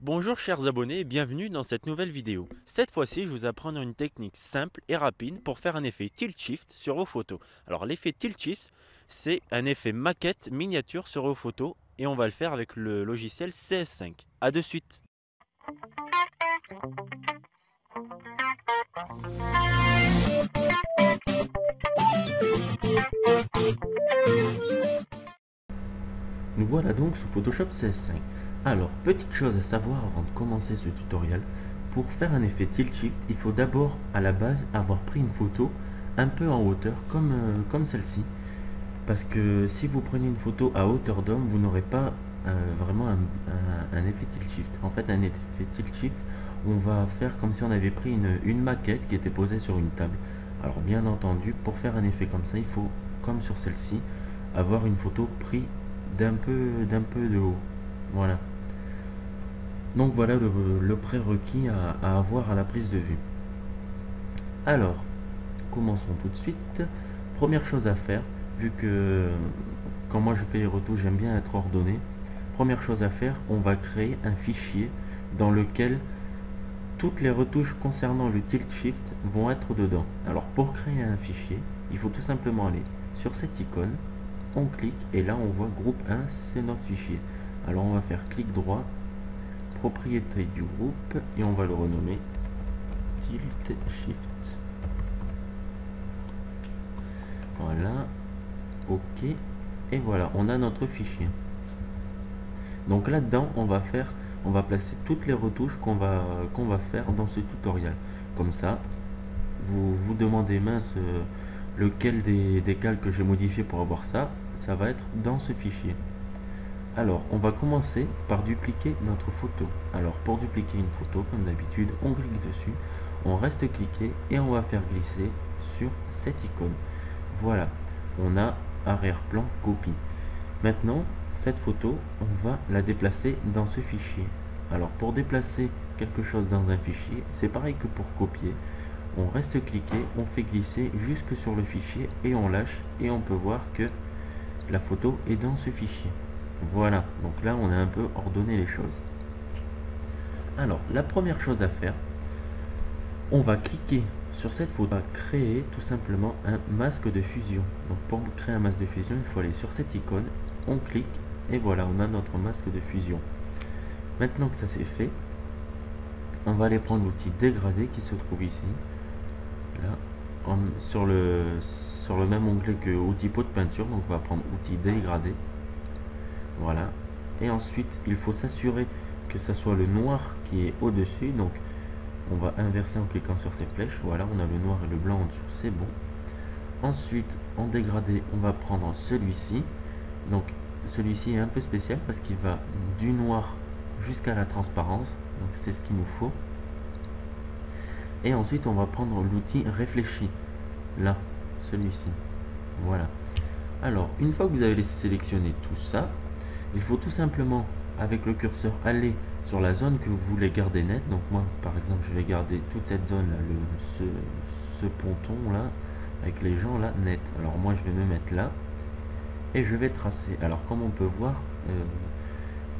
Bonjour chers abonnés et bienvenue dans cette nouvelle vidéo. Cette fois-ci, je vous apprendre une technique simple et rapide pour faire un effet tilt shift sur vos photos. Alors l'effet tilt shift, c'est un effet maquette miniature sur vos photos et on va le faire avec le logiciel CS5. A de suite. Nous voilà donc sous Photoshop CS5. Alors, petite chose à savoir avant de commencer ce tutoriel, pour faire un effet tilt shift, il faut d'abord à la base avoir pris une photo un peu en hauteur comme celle-ci. Parce que si vous prenez une photo à hauteur d'homme, vous n'aurez pas vraiment un effet tilt shift. En fait, un effet tilt shift, on va faire comme si on avait pris une maquette qui était posée sur une table. Alors bien entendu, pour faire un effet comme ça, il faut, comme sur celle-ci, avoir une photo prise d'un peu de haut. Voilà. Donc voilà le prérequis à avoir à la prise de vue. Alors, commençons tout de suite. Première chose à faire, vu que quand moi je fais les retouches, j'aime bien être ordonné. Première chose à faire, on va créer un fichier dans lequel toutes les retouches concernant le tilt shift vont être dedans. Alors pour créer un fichier, il faut tout simplement aller sur cette icône, on clique et là on voit groupe 1, c'est notre fichier. Alors on va faire clic droit, propriété du groupe et on va le renommer tilt shift. Voilà, ok, et voilà, on a notre fichier. Donc là-dedans, on va placer toutes les retouches qu'on va faire dans ce tutoriel. Comme ça, vous vous demandez mince lequel des calques que j'ai modifié pour avoir ça, ça va être dans ce fichier. Alors, on va commencer par dupliquer notre photo. Alors, pour dupliquer une photo, comme d'habitude, on clique dessus, on reste cliqué et on va faire glisser sur cette icône. Voilà, on a arrière-plan copie. Maintenant, cette photo, on va la déplacer dans ce fichier. Alors, pour déplacer quelque chose dans un fichier, c'est pareil que pour copier. On reste cliqué, on fait glisser jusque sur le fichier et on lâche et on peut voir que la photo est dans ce fichier. Voilà, donc là on a un peu ordonné les choses. Alors, la première chose à faire, on va cliquer sur cette photo, on va créer tout simplement un masque de fusion. Donc pour créer un masque de fusion, il faut aller sur cette icône, on clique et voilà, on a notre masque de fusion. Maintenant que ça c'est fait, on va aller prendre l'outil dégradé qui se trouve ici, là, sur le même onglet que outil pot de peinture. Donc on va prendre outil dégradé. Voilà, et ensuite il faut s'assurer que ça soit le noir qui est au dessus, donc on va inverser en cliquant sur ces flèches. Voilà, on a le noir et le blanc en dessous, c'est bon. Ensuite en dégradé, on va prendre celui-ci. Donc celui-ci est un peu spécial parce qu'il va du noir jusqu'à la transparence, donc c'est ce qu'il nous faut. Et ensuite on va prendre l'outil réfléchi, là, celui-ci. Voilà, alors une fois que vous avez sélectionné tout ça, il faut tout simplement, avec le curseur, aller sur la zone que vous voulez garder nette. Donc moi, par exemple, je vais garder toute cette zone là, ce ponton là, avec les gens là, net. Alors moi, je vais me mettre là, et je vais tracer. Alors comme on peut voir,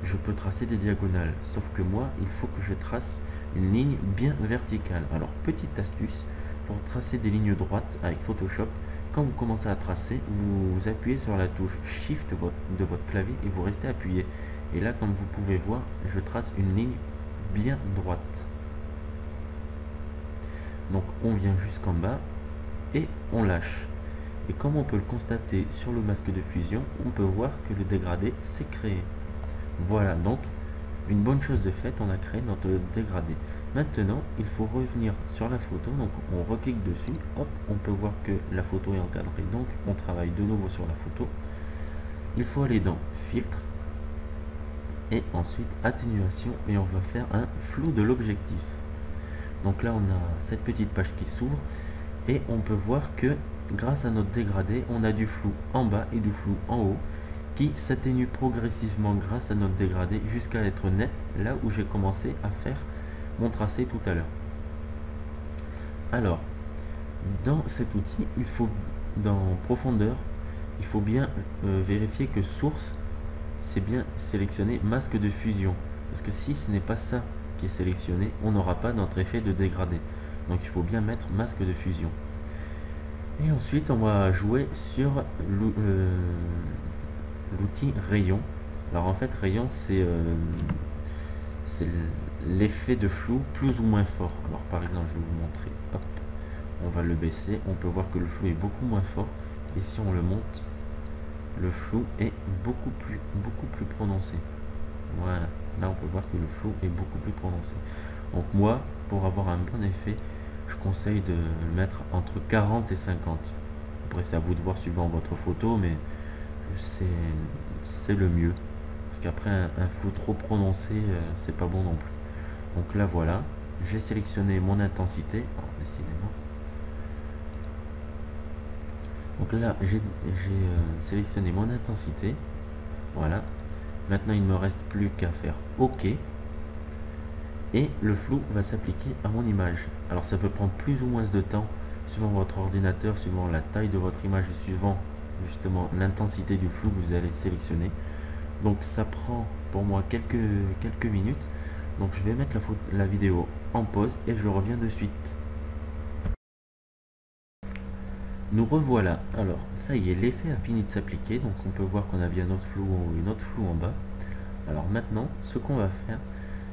je peux tracer des diagonales. Sauf que moi, il faut que je trace une ligne bien verticale. Alors petite astuce, pour tracer des lignes droites avec Photoshop, quand vous commencez à tracer, vous appuyez sur la touche Shift de votre clavier et vous restez appuyé. Et là, comme vous pouvez voir, je trace une ligne bien droite. Donc on vient jusqu'en bas et on lâche. Et comme on peut le constater sur le masque de fusion, on peut voir que le dégradé s'est créé. Voilà, donc une bonne chose de fait, on a créé notre dégradé. Maintenant, il faut revenir sur la photo, donc on reclique dessus, hop, on peut voir que la photo est encadrée, donc on travaille de nouveau sur la photo. Il faut aller dans filtre et ensuite atténuation et on va faire un flou de l'objectif. Donc là on a cette petite page qui s'ouvre et on peut voir que grâce à notre dégradé, on a du flou en bas et du flou en haut qui s'atténue progressivement grâce à notre dégradé jusqu'à être net, là où j'ai commencé à faire mon tracé tout à l'heure. Alors, dans cet outil, il faut, dans profondeur, il faut bien vérifier que source, c'est bien sélectionné masque de fusion. Parce que si ce n'est pas ça qui est sélectionné, on n'aura pas notre effet de dégradé. Donc il faut bien mettre masque de fusion. Et ensuite on va jouer sur l'outil rayon. Alors en fait rayon c'est l'effet de flou plus ou moins fort. Alors par exemple je vais vous montrer, hop, on va le baisser, on peut voir que le flou est beaucoup moins fort, et si on le monte, le flou est beaucoup plus prononcé. Voilà, là on peut voir que le flou est beaucoup plus prononcé. Donc moi, pour avoir un bon effet, je conseille de le mettre entre 40 et 50. Après c'est à vous de voir suivant votre photo, mais c'est le mieux. Parce qu'après un flou trop prononcé, c'est pas bon non plus. Donc là voilà, j'ai sélectionné mon intensité. Alors, décidément. Donc là j'ai sélectionné mon intensité. Voilà. Maintenant il ne me reste plus qu'à faire OK. Et le flou va s'appliquer à mon image. Alors ça peut prendre plus ou moins de temps suivant votre ordinateur, suivant la taille de votre image et suivant justement l'intensité du flou que vous allez sélectionner. Donc ça prend pour moi quelques minutes. Donc je vais mettre la vidéo en pause et je reviens de suite. Nous revoilà. Alors ça y est, l'effet a fini de s'appliquer. Donc on peut voir qu'on a bien notre flou en haut et notre flou en bas. Alors maintenant, ce qu'on va faire,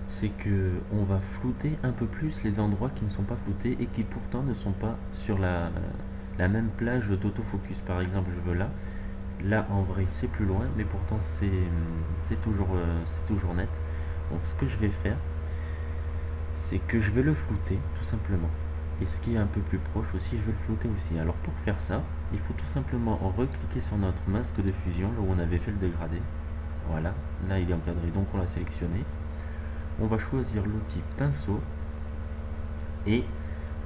c'est que on va flouter un peu plus les endroits qui ne sont pas floutés et qui pourtant ne sont pas sur la même plage d'autofocus. Par exemple, je veux là en vrai c'est plus loin, mais pourtant c'est toujours net. Donc ce que je vais faire, c'est que je vais le flouter tout simplement, et ce qui est un peu plus proche aussi, je vais le flouter aussi. Alors pour faire ça, il faut tout simplement recliquer sur notre masque de fusion là où on avait fait le dégradé. Voilà, là il est encadré, donc on l'a sélectionné. On va choisir l'outil pinceau, et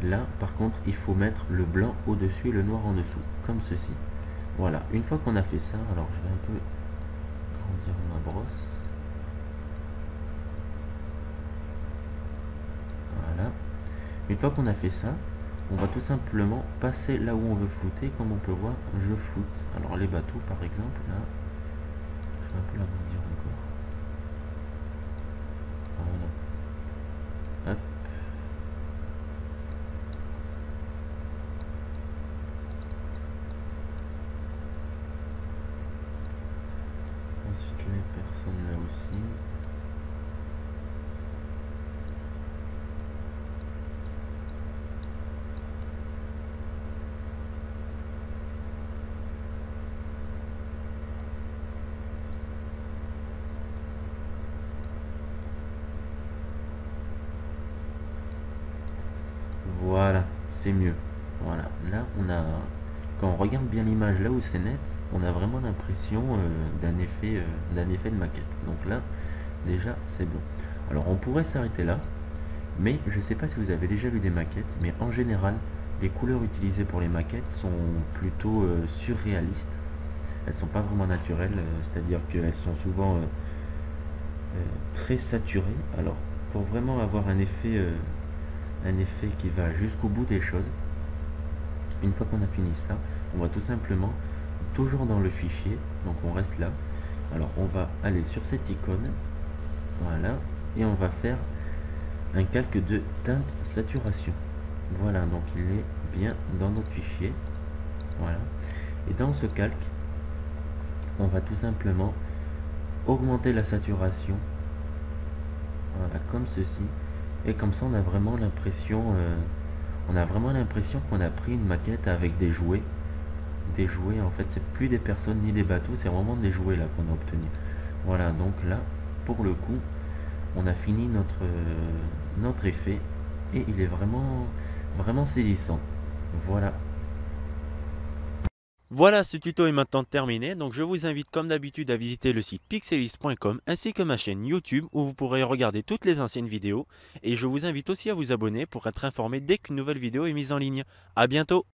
là par contre il faut mettre le blanc au dessus et le noir en dessous, comme ceci. Voilà, une fois qu'on a fait ça, alors je vais un peu grandir ma brosse. Voilà, une fois qu'on a fait ça, on va tout simplement passer là où on veut flouter. Comme on peut voir, je floute. Alors les bateaux par exemple, là, je vais un peu l'agrandir encore. Voilà. Hop. Ensuite les personnes là aussi. Voilà, c'est mieux. Voilà, là on a, quand on regarde bien l'image là où c'est net, on a vraiment l'impression d'un effet de maquette. Donc là, déjà c'est bon. Alors on pourrait s'arrêter là, mais je ne sais pas si vous avez déjà vu des maquettes, mais en général, les couleurs utilisées pour les maquettes sont plutôt surréalistes. Elles sont pas vraiment naturelles, c'est-à-dire qu'elles sont souvent très saturées. Alors pour vraiment avoir un effet qui va jusqu'au bout des choses, une fois qu'on a fini ça, on va tout simplement, toujours dans le fichier, donc on reste là, alors on va aller sur cette icône, voilà, et on va faire un calque de teinte saturation. Voilà, donc il est bien dans notre fichier, voilà, et dans ce calque, on va tout simplement augmenter la saturation, voilà, comme ceci, et comme ça on a vraiment l'impression qu'on a pris une maquette avec des jouets. Des jouets, en fait c'est plus des personnes ni des bateaux, c'est vraiment des jouets là qu'on a obtenu. Voilà, donc là pour le coup on a fini notre effet, et il est vraiment saisissant. Voilà. Voilà, ce tuto est maintenant terminé, donc je vous invite comme d'habitude à visiter le site pixelist.com ainsi que ma chaîne YouTube où vous pourrez regarder toutes les anciennes vidéos, et je vous invite aussi à vous abonner pour être informé dès qu'une nouvelle vidéo est mise en ligne. A bientôt!